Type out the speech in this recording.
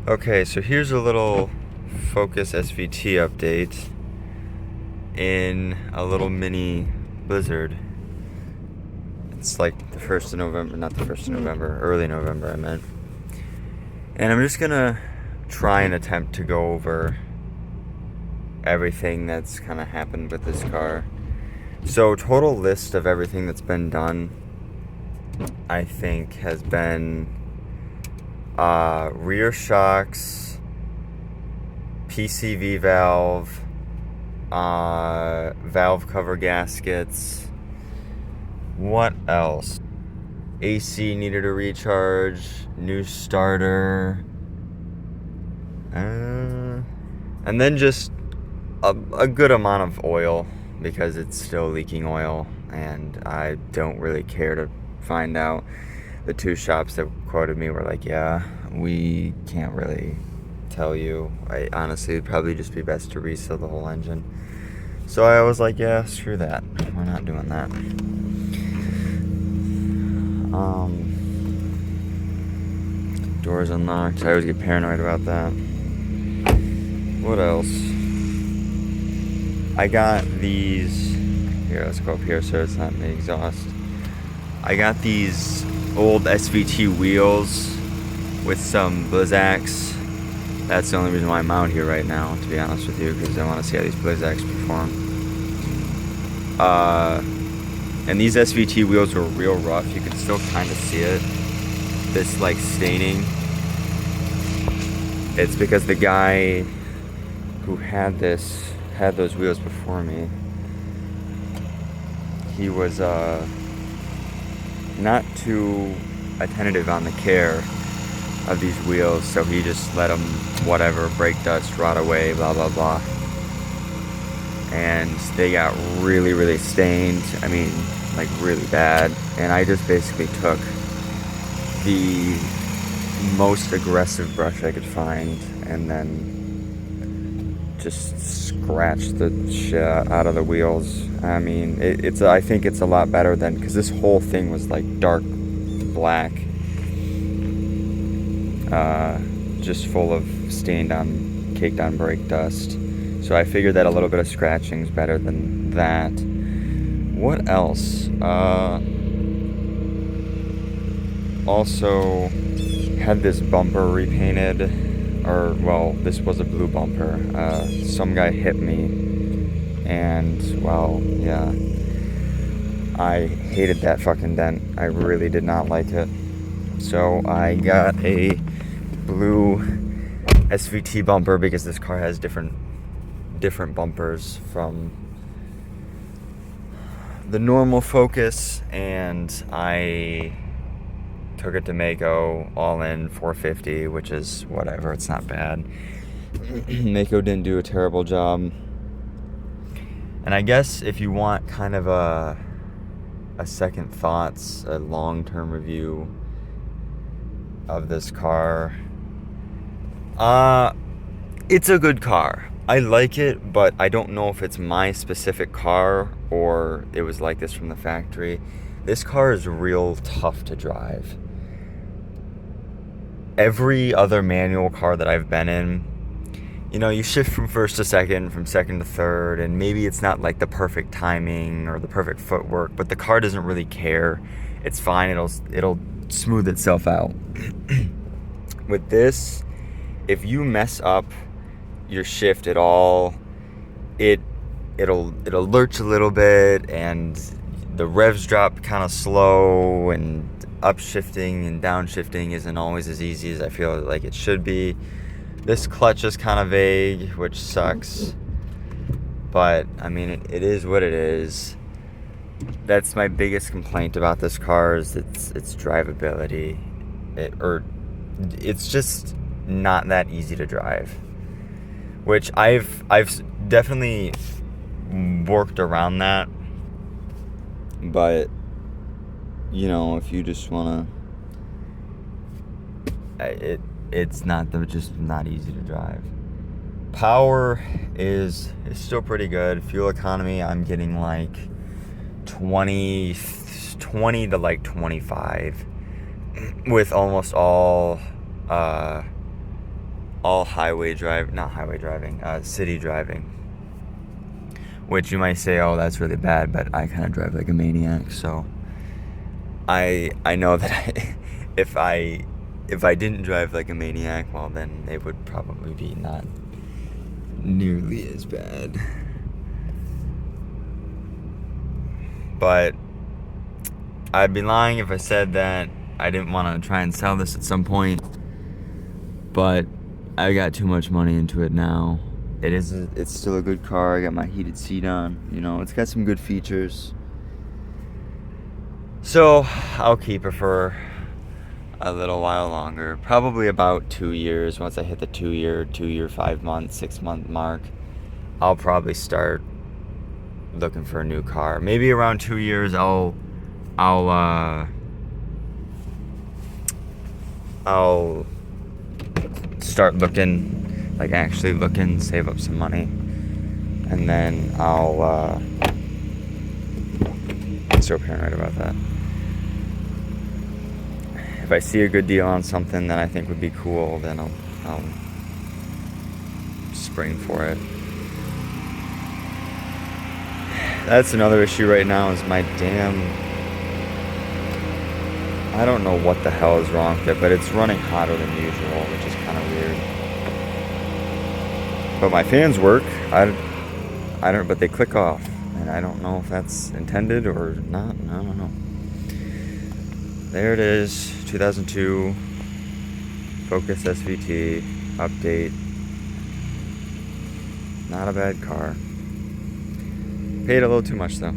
Okay, so here's a little Focus SVT update in a little mini blizzard. It's like the 1st of November, not the 1st of November, early November, I meant. And I'm just gonna try and attempt to go over everything that's kind of happened with this car. So, total list of everything that's been done, I think, has been rear shocks, PCV valve, valve cover gaskets. What else? AC needed a recharge, new starter, and then just a good amount of oil because it's still leaking oil, and I don't really care to find out. The two shops that quoted me were like, yeah, we can't really tell you. I honestly, it'd probably just be best to reseal the whole engine. So I was like, yeah, screw that. We're not doing that. Doors unlocked. I always get paranoid about that. What else? I got these. Here, let's go up here so it's not the exhaust. I got these old SVT wheels with some Blizzaks. That's the only reason why I'm out here right now, to be honest with you, because I want to see how these Blizzaks perform. And these SVT wheels were real rough. You can still kind of see it. This like staining. It's because the guy who had those wheels before me. He was not too attentive on the care of these wheels, so he just let them, whatever, brake dust, rot away, blah blah blah. And they got really, really stained. I mean, like really bad. And I just basically took the most aggressive brush I could find and then just scratched the shit out of the wheels. I mean, I think it's a lot better than, because this whole thing was like dark black, just full of caked on brake dust. So I figured that a little bit of scratching is better than that. What else? Also had this bumper repainted, this was a blue bumper. Some guy hit me, and well, yeah, I hated that fucking dent. I really did not like it. So I got a blue SVT bumper because this car has different bumpers from the normal Focus, and I took it to Mako, all in $450, which is whatever, it's not bad. Mako didn't do a terrible job. And I guess if you want kind of a second thoughts, a long-term review of this car, it's a good car. I like it, but I don't know if it's my specific car or it was like this from the factory. This car is real tough to drive. Every other manual car that I've been in, you know, you shift from first to second, from second to third, and maybe it's not like the perfect timing or the perfect footwork, but the car doesn't really care. It's fine. It'll smooth itself out. With this, if you mess up your shift at all, it'll lurch a little bit, and the revs drop kind of slow, and upshifting and downshifting isn't always as easy as I feel like it should be. This clutch is kind of vague, which sucks, but I mean, it is what it is. That's my biggest complaint about this car, is its drivability. It's just not that easy to drive, which I've definitely worked around that. But you know, if you just wanna, it's just not easy to drive. Power is still pretty good. Fuel economy, I'm getting like 20 to like 25 with almost all all city driving. Which you might say, oh, that's really bad, but I kind of drive like a maniac, so I know that if I didn't drive like a maniac, well, then it would probably be not nearly as bad. But I'd be lying if I said that I didn't want to try and sell this at some point. But I got too much money into it now. It's still a good car. I got my heated seat on. You know, it's got some good features. So I'll keep it for a little while longer. Probably about 2 years. Once I hit the 2 year, 5 months, 6 month mark, I'll probably start looking for a new car. Maybe around 2 years I'll start looking, like actually looking, save up some money, and then I'll I'm so paranoid about that. If I see a good deal on something that I think would be cool, then I'll spring for it. That's another issue right now is my damn, I don't know what the hell is wrong with it, but it's running hotter than usual, which is kind of weird. But my fans work. I don't, but they click off, and I don't know if that's intended or not. I don't know. There it is, 2002 Focus SVT update. Not a bad car. Paid a little too much though.